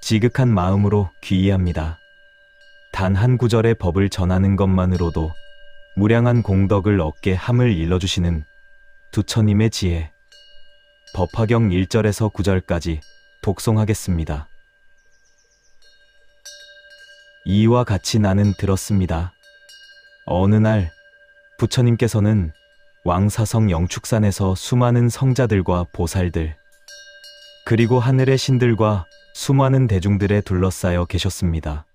지극한 마음으로 귀의합니다. 단 한 구절의 법을 전하는 것만으로도 무량한 공덕을 얻게 함을 일러주시는 부처님의 지혜. 법화경 1절에서 9절까지 독송하겠습니다. 이와 같이 나는 들었습니다. 어느 날 부처님께서는 왕사성 영축산에서 수많은 성자들과 보살들, 그리고 하늘의 신들과 수많은 대중들에 둘러싸여 계셨습니다.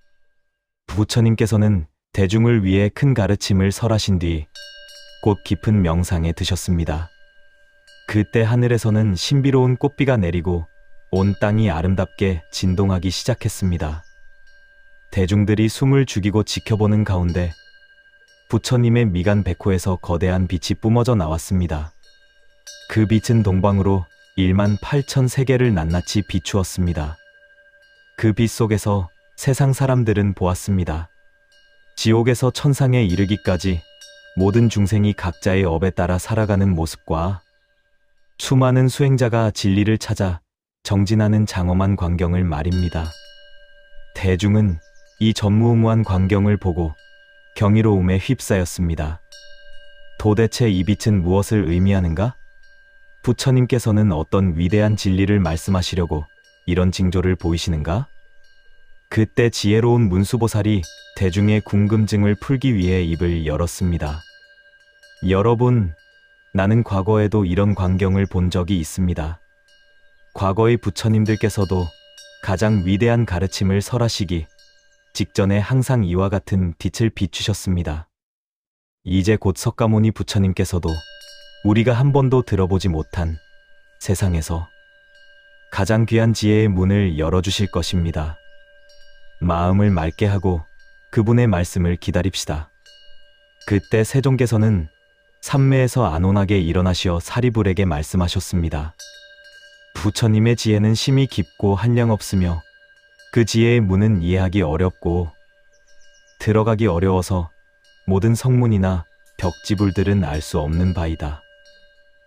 부처님께서는 대중을 위해 큰 가르침을 설하신 뒤 곧 깊은 명상에 드셨습니다. 그때 하늘에서는 신비로운 꽃비가 내리고 온 땅이 아름답게 진동하기 시작했습니다. 대중들이 숨을 죽이고 지켜보는 가운데 부처님의 미간 백호에서 거대한 빛이 뿜어져 나왔습니다. 그 빛은 동방으로 1만 8천 세계를 낱낱이 비추었습니다. 그 빛 속에서 세상 사람들은 보았습니다. 지옥에서 천상에 이르기까지 모든 중생이 각자의 업에 따라 살아가는 모습과 수많은 수행자가 진리를 찾아 정진하는 장엄한 광경을 말입니다. 대중은 이 전무후무한 광경을 보고 경이로움에 휩싸였습니다. 도대체 이 빛은 무엇을 의미하는가? 부처님께서는 어떤 위대한 진리를 말씀하시려고 이런 징조를 보이시는가? 그때 지혜로운 문수보살이 대중의 궁금증을 풀기 위해 입을 열었습니다. 여러분, 나는 과거에도 이런 광경을 본 적이 있습니다. 과거의 부처님들께서도 가장 위대한 가르침을 설하시기 직전에 항상 이와 같은 빛을 비추셨습니다. 이제 곧 석가모니 부처님께서도 우리가 한 번도 들어보지 못한 세상에서 가장 귀한 지혜의 문을 열어주실 것입니다. 마음을 맑게 하고 그분의 말씀을 기다립시다. 그때 세종께서는 삼매에서 안온하게 일어나시어 사리불에게 말씀하셨습니다. 부처님의 지혜는 심히 깊고 한량없으며 그 지혜의 문은 이해하기 어렵고 들어가기 어려워서 모든 성문이나 벽지불들은 알 수 없는 바이다.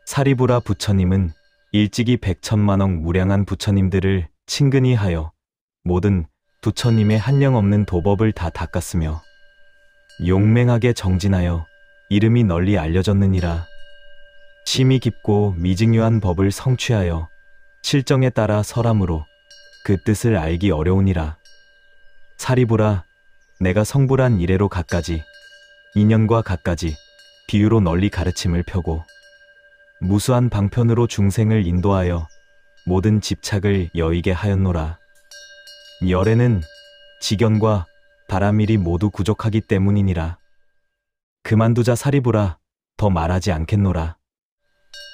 사리부라 부처님은 일찍이 백천만억 무량한 부처님들을 친근히 하여 모든 부처님의 한량없는 도법을 다 닦았으며 용맹하게 정진하여 이름이 널리 알려졌느니라. 심히 깊고 미증유한 법을 성취하여 실정에 따라 설함으로 그 뜻을 알기 어려우니라. 사리부라, 내가 성불한 이래로 갖가지 인연과 갖가지 비유로 널리 가르침을 펴고 무수한 방편으로 중생을 인도하여 모든 집착을 여의게 하였노라. 열에는 지견과 바라밀이 모두 부족하기 때문이니라. 그만두자 사리부라, 더 말하지 않겠노라.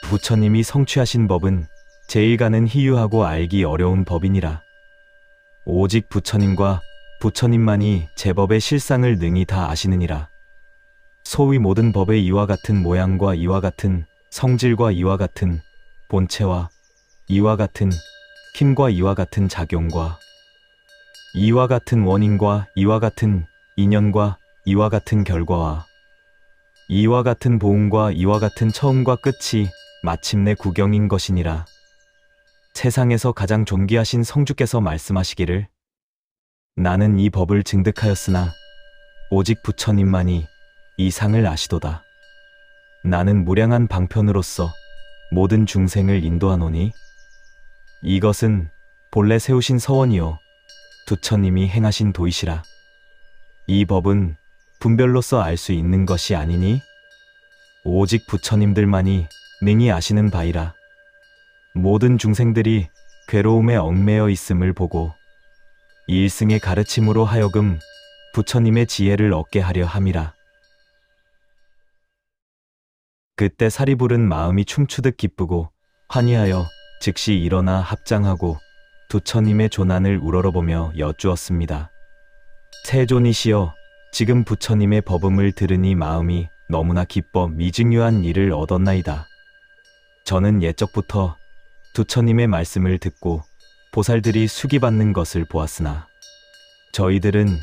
부처님이 성취하신 법은 제일가는 희유하고 알기 어려운 법이니라. 오직 부처님과 부처님만이 제법의 실상을 능히 다 아시느니라. 소위 모든 법의 이와 같은 모양과 이와 같은 성질과 이와 같은 본체와 이와 같은 힘과 이와 같은 작용과 이와 같은 원인과 이와 같은 인연과 이와 같은 결과와 이와 같은 보응과 이와 같은 처음과 끝이 마침내 구경인 것이니라. 세상에서 가장 존귀하신 성주께서 말씀하시기를 나는 이 법을 증득하였으나 오직 부처님만이 이 상을 아시도다. 나는 무량한 방편으로서 모든 중생을 인도하노니 이것은 본래 세우신 서원이요 부처님이 행하신 도이시라. 이 법은 분별로서 알 수 있는 것이 아니니 오직 부처님들만이 능히 아시는 바이라. 모든 중생들이 괴로움에 얽매여 있음을 보고 일승의 가르침으로 하여금 부처님의 지혜를 얻게 하려 함이라. 그때 사리불은 마음이 춤추듯 기쁘고 환희하여 즉시 일어나 합장하고 부처님의 조난을 우러러보며 여쭈었습니다. 세존이시여, 지금 부처님의 법음을 들으니 마음이 너무나 기뻐 미증유한 일을 얻었나이다. 저는 옛적부터 부처님의 말씀을 듣고 보살들이 수기받는 것을 보았으나 저희들은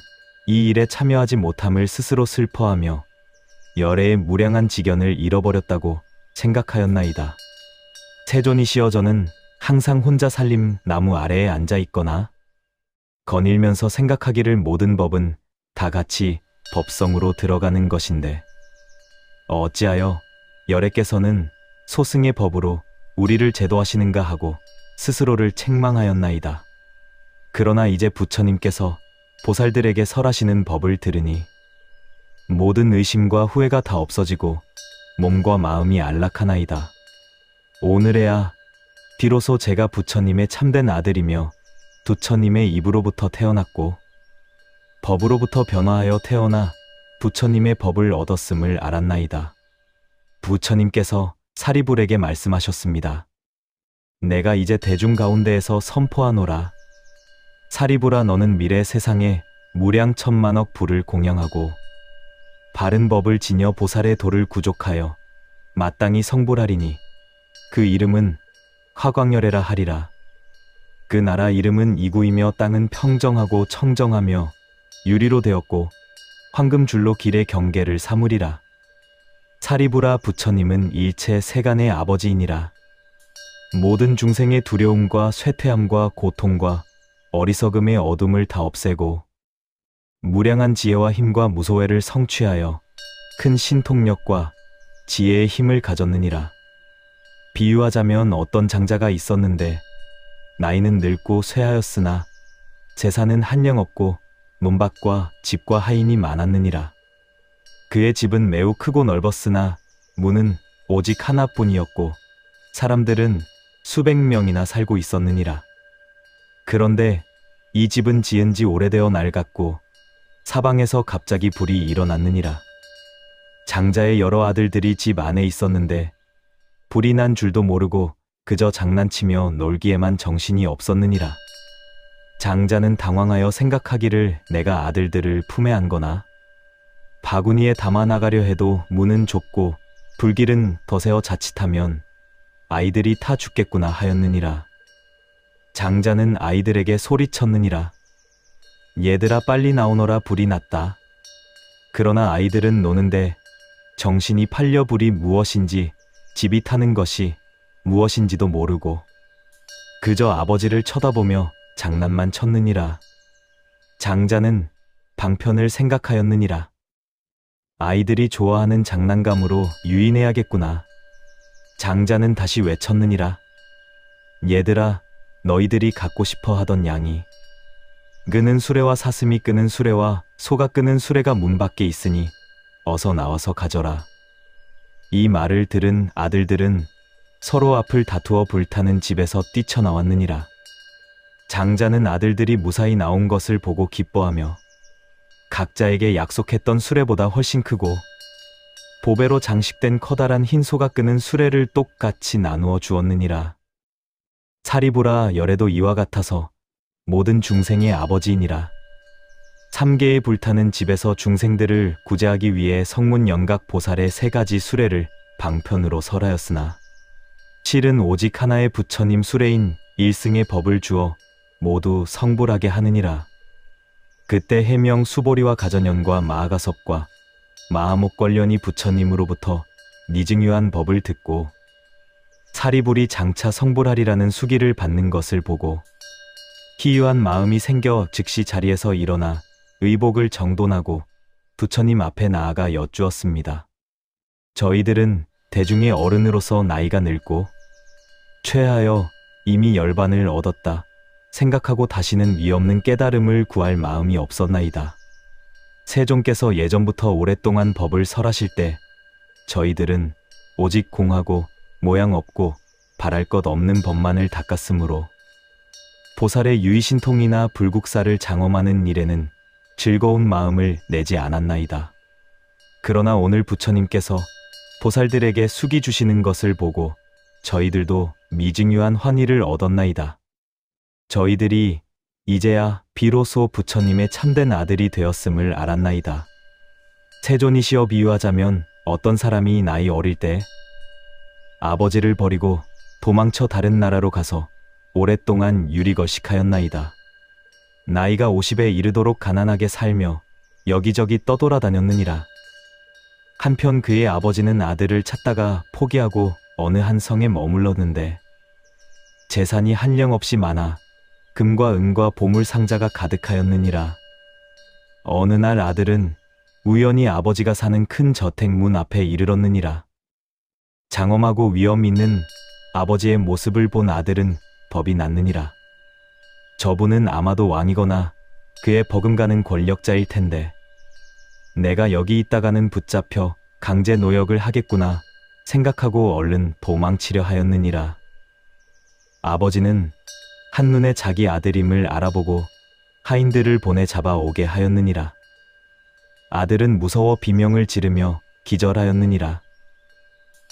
이 일에 참여하지 못함을 스스로 슬퍼하며 열애의 무량한 지견을 잃어버렸다고 생각하였나이다. 세존이시여, 저는 항상 혼자 살림 나무 아래에 앉아 있거나 거닐면서 생각하기를 모든 법은 다 같이 법성으로 들어가는 것인데 어찌하여 열애께서는 소승의 법으로 우리를 제도하시는가 하고 스스로를 책망하였나이다. 그러나 이제 부처님께서 보살들에게 설하시는 법을 들으니 모든 의심과 후회가 다 없어지고 몸과 마음이 안락하나이다. 오늘에야 비로소 제가 부처님의 참된 아들이며 부처님의 입으로부터 태어났고 법으로부터 변화하여 태어나 부처님의 법을 얻었음을 알았나이다. 부처님께서 사리불에게 말씀하셨습니다. 내가 이제 대중 가운데에서 선포하노라. 사리불아, 너는 미래 세상에 무량 천만억 부를 공양하고 바른 법을 지녀 보살의 도를 구족하여 마땅히 성불하리니 그 이름은 화광열애라 하리라. 그 나라 이름은 이구이며 땅은 평정하고 청정하며 유리로 되었고 황금줄로 길의 경계를 삼으리라. 사리불아, 부처님은 일체 세간의 아버지이니라. 모든 중생의 두려움과 쇠퇴함과 고통과 어리석음의 어둠을 다 없애고 무량한 지혜와 힘과 무소회를 성취하여 큰 신통력과 지혜의 힘을 가졌느니라. 비유하자면 어떤 장자가 있었는데 나이는 늙고 쇠하였으나 재산은 한량 없고 논밭과 집과 하인이 많았느니라. 그의 집은 매우 크고 넓었으나 문은 오직 하나뿐이었고 사람들은 수백 명이나 살고 있었느니라. 그런데 이 집은 지은 지 오래되어 낡았고 사방에서 갑자기 불이 일어났느니라. 장자의 여러 아들들이 집 안에 있었는데 불이 난 줄도 모르고 그저 장난치며 놀기에만 정신이 없었느니라. 장자는 당황하여 생각하기를 내가 아들들을 품에 안거나 바구니에 담아 나가려 해도 문은 좁고 불길은 덧세어 자칫하면 아이들이 타 죽겠구나 하였느니라. 장자는 아이들에게 소리쳤느니라. 얘들아, 빨리 나오너라, 불이 났다. 그러나 아이들은 노는데 정신이 팔려 불이 무엇인지 집이 타는 것이 무엇인지도 모르고 그저 아버지를 쳐다보며 장난만 쳤느니라. 장자는 방편을 생각하였느니라. 아이들이 좋아하는 장난감으로 유인해야겠구나. 장자는 다시 외쳤느니라. 얘들아, 너희들이 갖고 싶어 하던 양이 끄는 수레와 사슴이 끄는 수레와 소가 끄는 수레가 문 밖에 있으니 어서 나와서 가져라. 이 말을 들은 아들들은 서로 앞을 다투어 불타는 집에서 뛰쳐나왔느니라. 장자는 아들들이 무사히 나온 것을 보고 기뻐하며 각자에게 약속했던 수레보다 훨씬 크고 보배로 장식된 커다란 흰 소가 끄는 수레를 똑같이 나누어 주었느니라. 사리불아, 열애도 이와 같아서 모든 중생의 아버지이니라. 3개의 불타는 집에서 중생들을 구제하기 위해 성문 영각 보살의 3가지 수레를 방편으로 설하였으나 실은 오직 하나의 부처님 수레인 일승의 법을 주어 모두 성불하게 하느니라. 그때 해명 수보리와 가전연과 마하가섭과 마하목걸련이 부처님으로부터 니증유한 법을 듣고 사리불이 장차 성불하리라는 수기를 받는 것을 보고 희유한 마음이 생겨 즉시 자리에서 일어나 의복을 정돈하고 부처님 앞에 나아가 여쭈었습니다. 저희들은 대중의 어른으로서 나이가 늙고 최하여 이미 열반을 얻었다 생각하고 다시는 위없는 깨달음을 구할 마음이 없었나이다. 세종께서 예전부터 오랫동안 법을 설하실 때 저희들은 오직 공하고 모양 없고 바랄 것 없는 법만을 닦았으므로 보살의 유의신통이나 불국사를 장엄하는 일에는 즐거운 마음을 내지 않았나이다. 그러나 오늘 부처님께서 보살들에게 숙이 주시는 것을 보고 저희들도 미증유한 환희를 얻었나이다. 저희들이 이제야 비로소 부처님의 참된 아들이 되었음을 알았나이다. 세존이시여, 비유하자면 어떤 사람이 나이 어릴 때 아버지를 버리고 도망쳐 다른 나라로 가서 오랫동안 유리거식하였나이다. 나이가 50에 이르도록 가난하게 살며 여기저기 떠돌아다녔느니라. 한편 그의 아버지는 아들을 찾다가 포기하고 어느 한 성에 머물렀는데 재산이 한량없이 많아 금과 은과 보물 상자가 가득하였느니라. 어느 날 아들은 우연히 아버지가 사는 큰 저택 문 앞에 이르렀느니라. 장엄하고 위험 있는 아버지의 모습을 본 아들은 겁이 났느니라. 저분은 아마도 왕이거나 그의 버금가는 권력자일 텐데 내가 여기 있다가는 붙잡혀 강제 노역을 하겠구나 생각하고 얼른 도망치려 하였느니라. 아버지는 한눈에 자기 아들임을 알아보고 하인들을 보내 잡아오게 하였느니라. 아들은 무서워 비명을 지르며 기절하였느니라.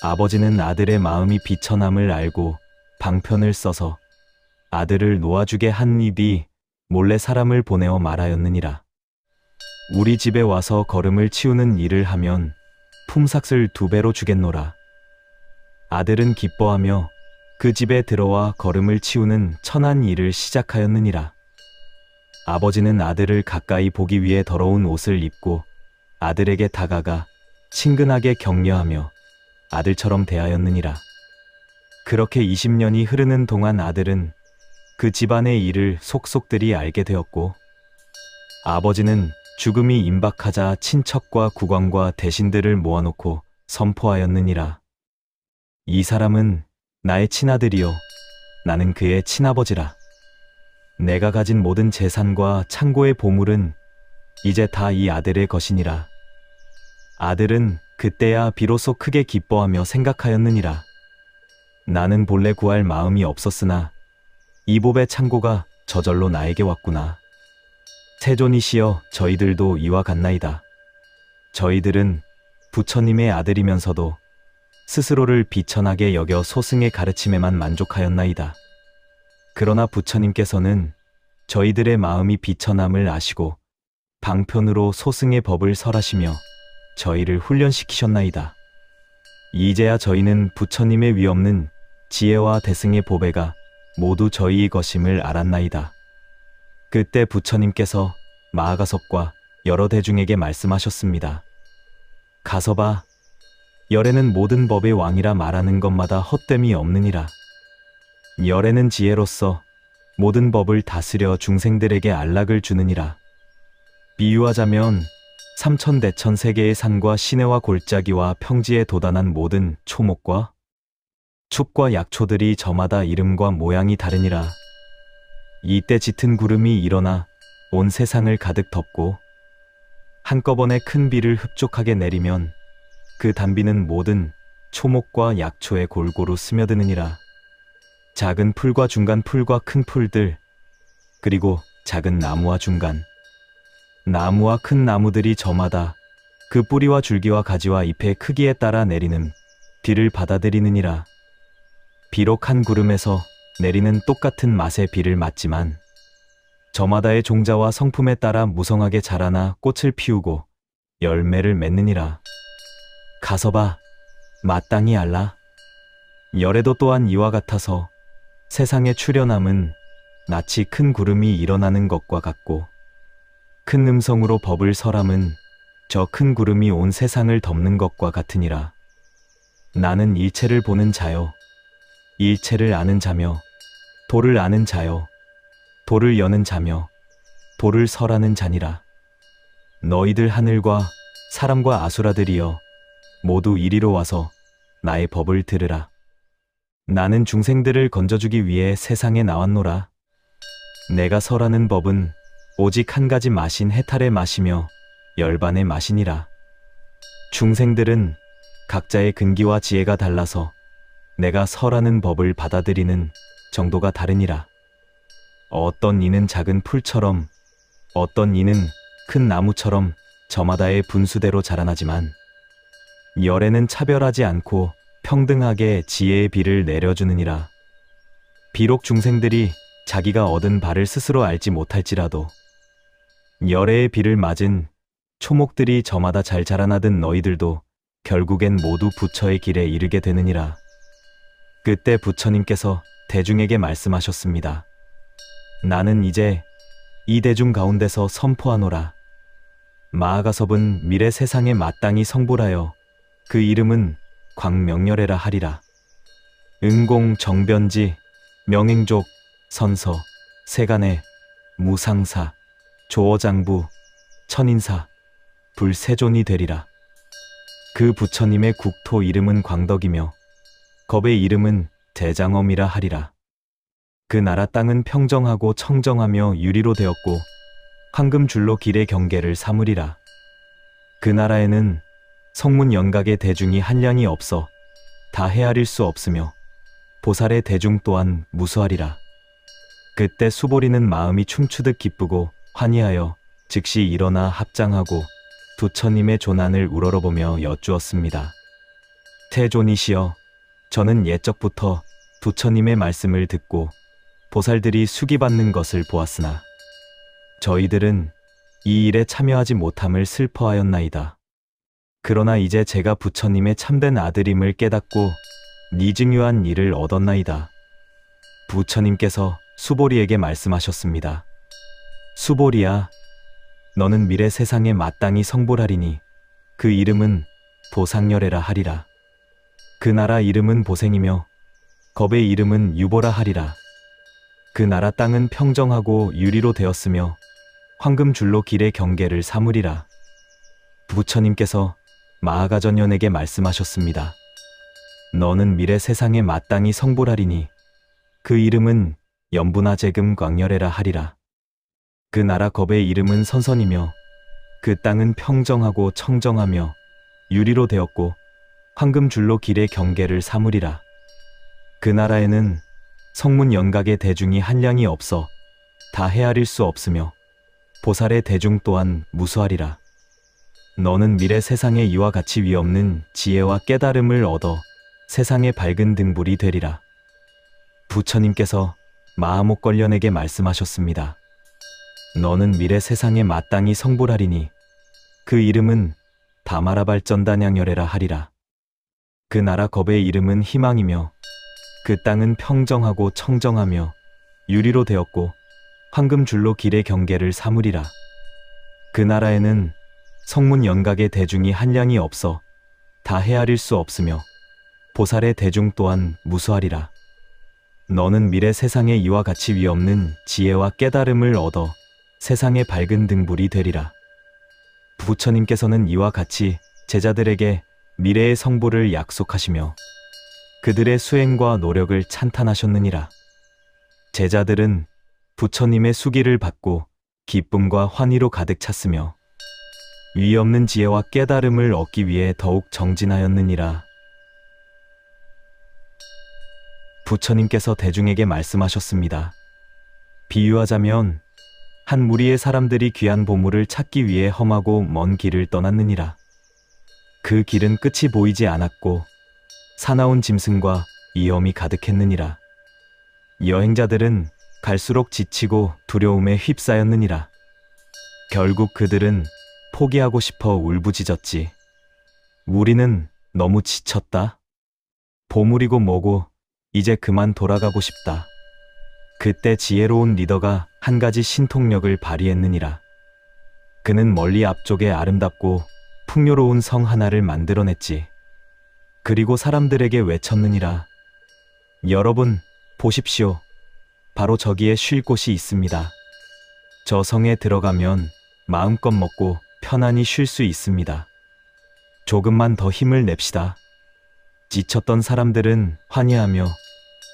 아버지는 아들의 마음이 비천함을 알고 방편을 써서 아들을 놓아주게 한 입이 몰래 사람을 보내어 말하였느니라. 우리 집에 와서 거름을 치우는 일을 하면 품삯을 2배로 주겠노라. 아들은 기뻐하며 그 집에 들어와 거름을 치우는 천한 일을 시작하였느니라. 아버지는 아들을 가까이 보기 위해 더러운 옷을 입고 아들에게 다가가 친근하게 격려하며 아들처럼 대하였느니라. 그렇게 20년이 흐르는 동안 아들은 그 집안의 일을 속속들이 알게 되었고 아버지는 죽음이 임박하자 친척과 국왕과 대신들을 모아놓고 선포하였느니라. 이 사람은 나의 친아들이요 나는 그의 친아버지라. 내가 가진 모든 재산과 창고의 보물은 이제 다 이 아들의 것이니라. 아들은 그때야 비로소 크게 기뻐하며 생각하였느니라. 나는 본래 구할 마음이 없었으나 이 법의 창고가 저절로 나에게 왔구나. 세존이시여 저희들도 이와 같나이다. 저희들은 부처님의 아들이면서도 스스로를 비천하게 여겨 소승의 가르침에만 만족하였나이다. 그러나 부처님께서는 저희들의 마음이 비천함을 아시고 방편으로 소승의 법을 설하시며 저희를 훈련시키셨나이다. 이제야 저희는 부처님의 위없는 지혜와 대승의 보배가 모두 저희의 것임을 알았나이다. 그때 부처님께서 마하가섭과 여러 대중에게 말씀하셨습니다. 가섭아, 열애는 모든 법의 왕이라 말하는 것마다 헛됨이 없느니라. 열애는 지혜로서 모든 법을 다스려 중생들에게 안락을 주느니라. 비유하자면 삼천대천 세계의 산과 시내와 골짜기와 평지에 도단한 모든 초목과 춥과 약초들이 저마다 이름과 모양이 다르니라. 이때 짙은 구름이 일어나 온 세상을 가득 덮고 한꺼번에 큰 비를 흡족하게 내리면 그 단비는 모든 초목과 약초에 골고루 스며드느니라. 작은 풀과 중간 풀과 큰 풀들, 그리고 작은 나무와 중간 나무와 큰 나무들이 저마다 그 뿌리와 줄기와 가지와 잎의 크기에 따라 내리는 비를 받아들이느니라. 비록 한 구름에서 내리는 똑같은 맛의 비를 맞지만 저마다의 종자와 성품에 따라 무성하게 자라나 꽃을 피우고 열매를 맺느니라. 가섭아, 마땅히 알라. 열애도 또한 이와 같아서 세상에 출현함은 낯이 큰 구름이 일어나는 것과 같고 큰 음성으로 법을 설함은 저 큰 구름이 온 세상을 덮는 것과 같으니라. 나는 일체를 보는 자요 일체를 아는 자며 도를 아는 자요 도를 여는 자며 도를 설하는 자니라. 너희들 하늘과 사람과 아수라들이여 모두 이리로 와서 나의 법을 들으라. 나는 중생들을 건져주기 위해 세상에 나왔노라. 내가 설하는 법은 오직 한 가지 맛인 해탈의 맛이며 열반의 맛이니라. 중생들은 각자의 근기와 지혜가 달라서 내가 설하는 법을 받아들이는 정도가 다르니라. 어떤 이는 작은 풀처럼 어떤 이는 큰 나무처럼 저마다의 분수대로 자라나지만 열애는 차별하지 않고 평등하게 지혜의 비를 내려주느니라. 비록 중생들이 자기가 얻은 바를 스스로 알지 못할지라도 열애의 비를 맞은 초목들이 저마다 잘 자라나던 너희들도 결국엔 모두 부처의 길에 이르게 되느니라. 그때 부처님께서 대중에게 말씀하셨습니다. 나는 이제 이 대중 가운데서 선포하노라. 마하가섭은 미래 세상에 마땅히 성불하여 그 이름은 광명렬애라 하리라. 은공, 정변지, 명행족, 선서, 세간에 무상사, 조어장부, 천인사, 불세존이 되리라. 그 부처님의 국토 이름은 광덕이며 겁의 이름은 대장엄이라 하리라. 그 나라 땅은 평정하고 청정하며 유리로 되었고 황금줄로 길의 경계를 삼으리라. 그 나라에는 성문 연각의 대중이 한량이 없어 다 헤아릴 수 없으며 보살의 대중 또한 무수하리라. 그때 수보리는 마음이 춤추듯 기쁘고 환희하여 즉시 일어나 합장하고 부처님의 조난을 우러러보며 여쭈었습니다. 태존이시여, 저는 옛적부터 부처님의 말씀을 듣고 보살들이 수기받는 것을 보았으나 저희들은 이 일에 참여하지 못함을 슬퍼하였나이다. 그러나 이제 제가 부처님의 참된 아들임을 깨닫고 니증유한 일을 얻었나이다. 부처님께서 수보리에게 말씀하셨습니다. 수보리야, 너는 미래 세상에 마땅히 성불하리니 그 이름은 보상열애라 하리라. 그 나라 이름은 보생이며 겁의 이름은 유보라 하리라. 그 나라 땅은 평정하고 유리로 되었으며 황금줄로 길의 경계를 삼으리라. 부처님께서 마하가전연에게 말씀하셨습니다. 너는 미래 세상에 마땅히 성불하리니 그 이름은 연분하재금 광열애라 하리라. 그 나라 겁의 이름은 선선이며 그 땅은 평정하고 청정하며 유리로 되었고 황금줄로 길의 경계를 삼으리라. 그 나라에는 성문 연각의 대중이 한량이 없어 다 헤아릴 수 없으며 보살의 대중 또한 무수하리라. 너는 미래 세상에 이와 같이 위없는 지혜와 깨달음을 얻어 세상의 밝은 등불이 되리라. 부처님께서 마하목걸련에게 말씀하셨습니다. 너는 미래 세상에 마땅히 성불하리니 그 이름은 다마라발전단양열애라 하리라. 그 나라 겁의 이름은 희망이며 그 땅은 평정하고 청정하며 유리로 되었고 황금줄로 길의 경계를 삼으리라. 그 나라에는 성문 연각의 대중이 한량이 없어 다 헤아릴 수 없으며 보살의 대중 또한 무수하리라. 너는 미래 세상에 이와 같이 위없는 지혜와 깨달음을 얻어 세상의 밝은 등불이 되리라. 부처님께서는 이와 같이 제자들에게 미래의 성불을 약속하시며 그들의 수행과 노력을 찬탄하셨느니라. 제자들은 부처님의 수기를 받고 기쁨과 환희로 가득 찼으며 위없는 지혜와 깨달음을 얻기 위해 더욱 정진하였느니라. 부처님께서 대중에게 말씀하셨습니다. 비유하자면 한 무리의 사람들이 귀한 보물을 찾기 위해 험하고 먼 길을 떠났느니라. 그 길은 끝이 보이지 않았고 사나운 짐승과 위험이 가득했느니라. 여행자들은 갈수록 지치고 두려움에 휩싸였느니라. 결국 그들은 포기하고 싶어 울부짖었지. 우리는 너무 지쳤다. 보물이고 뭐고 이제 그만 돌아가고 싶다. 그때 지혜로운 리더가 한 가지 신통력을 발휘했느니라. 그는 멀리 앞쪽에 아름답고 풍요로운 성 하나를 만들어냈지. 그리고 사람들에게 외쳤느니라. 여러분, 보십시오. 바로 저기에 쉴 곳이 있습니다. 저 성에 들어가면 마음껏 먹고 편안히 쉴 수 있습니다. 조금만 더 힘을 냅시다. 지쳤던 사람들은 환희하며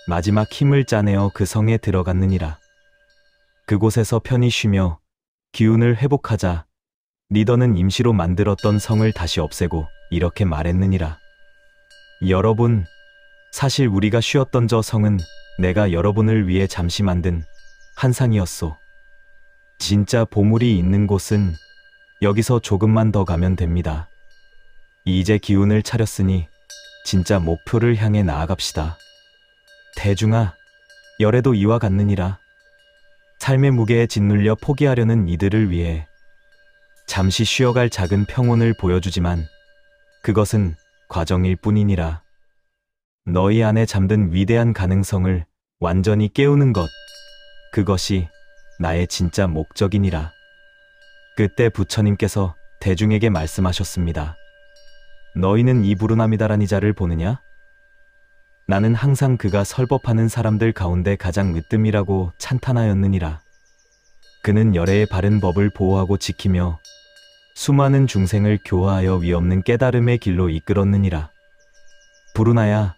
마지막 힘을 짜내어 그 성에 들어갔느니라. 그곳에서 편히 쉬며 기운을 회복하자 리더는 임시로 만들었던 성을 다시 없애고 이렇게 말했느니라. 여러분, 사실 우리가 쉬었던 저 성은 내가 여러분을 위해 잠시 만든 한상이었소. 진짜 보물이 있는 곳은 여기서 조금만 더 가면 됩니다. 이제 기운을 차렸으니 진짜 목표를 향해 나아갑시다. 대중아, 열애도 이와 같느니라. 삶의 무게에 짓눌려 포기하려는 이들을 위해 잠시 쉬어갈 작은 평온을 보여주지만 그것은 과정일 뿐이니라. 너희 안에 잠든 위대한 가능성을 완전히 깨우는 것, 그것이 나의 진짜 목적이니라. 그때 부처님께서 대중에게 말씀하셨습니다. 너희는 이 부르나미다라니 자를 보느냐? 나는 항상 그가 설법하는 사람들 가운데 가장 으뜸이라고 찬탄하였느니라. 그는 열애의 바른 법을 보호하고 지키며 수많은 중생을 교화하여 위없는 깨달음의 길로 이끌었느니라. 부르나야,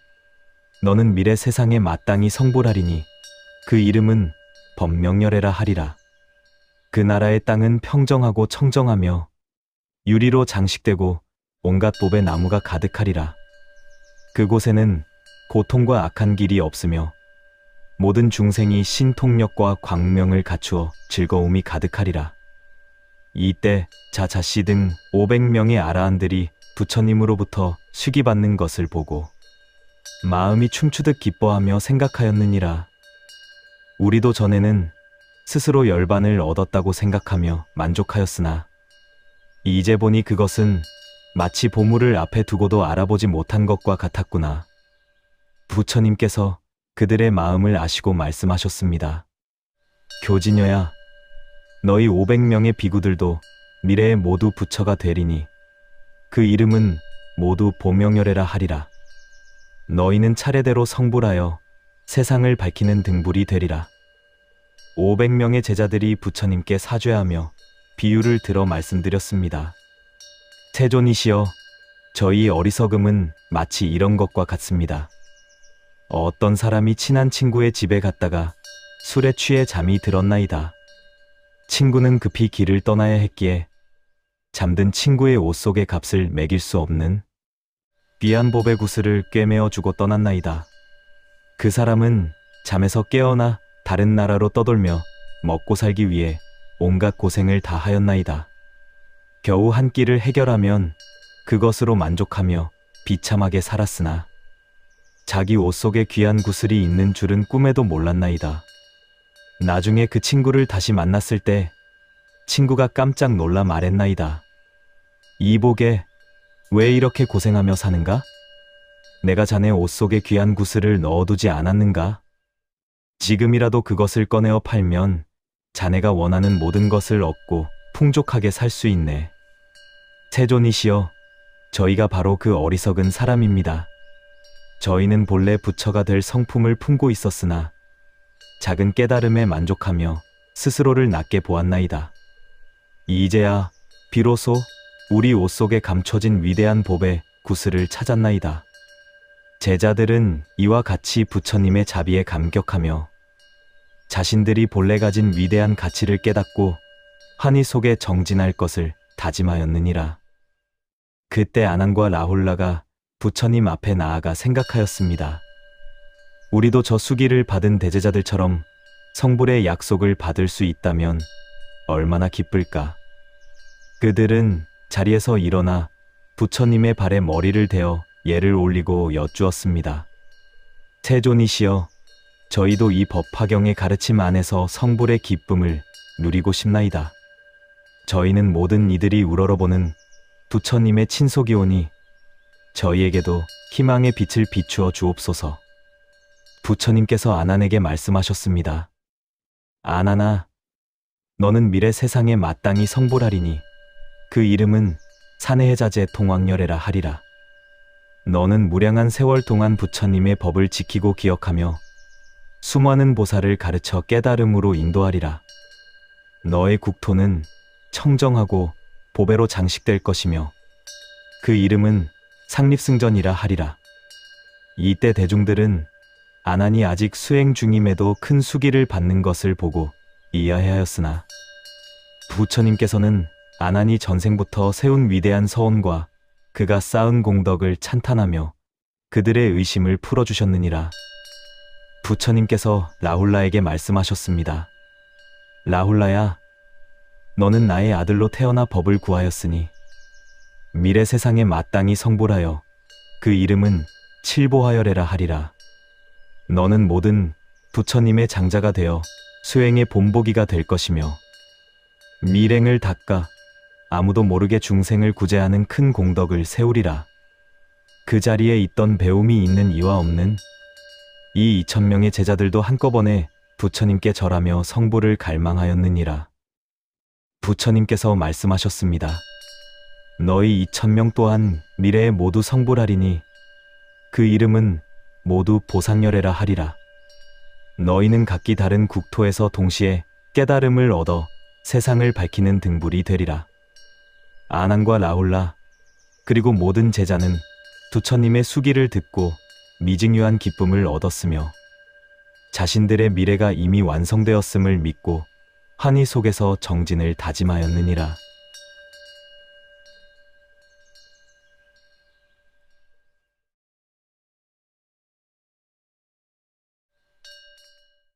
너는 미래 세상에 마땅히 성불하리니 그 이름은 법명열애라 하리라. 그 나라의 땅은 평정하고 청정하며 유리로 장식되고 온갖 봅의 나무가 가득하리라. 그곳에는 고통과 악한 길이 없으며 모든 중생이 신통력과 광명을 갖추어 즐거움이 가득하리라. 이때 자자씨 등 500명의 아라한들이 부처님으로부터 수기받는 것을 보고 마음이 춤추듯 기뻐하며 생각하였느니라. 우리도 전에는 스스로 열반을 얻었다고 생각하며 만족하였으나 이제 보니 그것은 마치 보물을 앞에 두고도 알아보지 못한 것과 같았구나. 부처님께서 그들의 마음을 아시고 말씀하셨습니다. 교진여야, 너희 500명의 비구들도 미래에 모두 부처가 되리니 그 이름은 모두 보명열애라 하리라. 너희는 차례대로 성불하여 세상을 밝히는 등불이 되리라. 500명의 제자들이 부처님께 사죄하며 비유를 들어 말씀드렸습니다. 태존이시여, 저희 어리석음은 마치 이런 것과 같습니다. 어떤 사람이 친한 친구의 집에 갔다가 술에 취해 잠이 들었나이다. 친구는 급히 길을 떠나야 했기에 잠든 친구의 옷 속의 값을 매길 수 없는 귀한 법의 구슬을 꿰매어 주고 떠났나이다. 그 사람은 잠에서 깨어나 다른 나라로 떠돌며 먹고 살기 위해 온갖 고생을 다 하였나이다. 겨우 한 끼를 해결하면 그것으로 만족하며 비참하게 살았으나 자기 옷 속에 귀한 구슬이 있는 줄은 꿈에도 몰랐나이다. 나중에 그 친구를 다시 만났을 때 친구가 깜짝 놀라 말했나이다. 이복에 왜 이렇게 고생하며 사는가? 내가 자네 옷 속에 귀한 구슬을 넣어두지 않았는가? 지금이라도 그것을 꺼내어 팔면 자네가 원하는 모든 것을 얻고 풍족하게 살 수 있네. 태존이시여, 저희가 바로 그 어리석은 사람입니다. 저희는 본래 부처가 될 성품을 품고 있었으나 작은 깨달음에 만족하며 스스로를 낮게 보았나이다. 이제야 비로소 우리 옷 속에 감춰진 위대한 법의 구슬을 찾았나이다. 제자들은 이와 같이 부처님의 자비에 감격하며 자신들이 본래 가진 위대한 가치를 깨닫고 환희 속에 정진할 것을 다짐하였느니라. 그때 아난과 라훌라가 부처님 앞에 나아가 생각하였습니다. 우리도 저 수기를 받은 대제자들처럼 성불의 약속을 받을 수 있다면 얼마나 기쁠까. 그들은 자리에서 일어나 부처님의 발에 머리를 대어 예를 올리고 여쭈었습니다. 태존이시여, 저희도 이 법화경의 가르침 안에서 성불의 기쁨을 누리고 싶나이다. 저희는 모든 이들이 우러러보는 부처님의 친속이오니 저희에게도 희망의 빛을 비추어 주옵소서. 부처님께서 아난에게 말씀하셨습니다. 아난아, 너는 미래 세상에 마땅히 성불하리니 그 이름은 사내해자제 통왕열애라 하리라. 너는 무량한 세월 동안 부처님의 법을 지키고 기억하며 수많은 보살을 가르쳐 깨달음으로 인도하리라. 너의 국토는 청정하고 보배로 장식될 것이며 그 이름은 상립승전이라 하리라. 이때 대중들은 아난이 아직 수행 중임에도 큰 수기를 받는 것을 보고 이해하였으나 부처님께서는 아난이 전생부터 세운 위대한 서원과 그가 쌓은 공덕을 찬탄하며 그들의 의심을 풀어주셨느니라. 부처님께서 라훌라에게 말씀하셨습니다. 라훌라야, 너는 나의 아들로 태어나 법을 구하였으니 미래 세상에 마땅히 성불하여 그 이름은 칠보하열애라 하리라. 너는 모든 부처님의 장자가 되어 수행의 본보기가 될 것이며 미랭을 닦아 아무도 모르게 중생을 구제하는 큰 공덕을 세우리라. 그 자리에 있던 배움이 있는 이와 없는 이 2000명의 제자들도 한꺼번에 부처님께 절하며 성불을 갈망하였느니라. 부처님께서 말씀하셨습니다. 너희 2000명 또한 미래에 모두 성불하리니 그 이름은 모두 보상열애라 하리라. 너희는 각기 다른 국토에서 동시에 깨달음을 얻어 세상을 밝히는 등불이 되리라. 아난과 라훌라 그리고 모든 제자는 부처님의 수기를 듣고 미증유한 기쁨을 얻었으며 자신들의 미래가 이미 완성되었음을 믿고 환희 속에서 정진을 다짐하였느니라.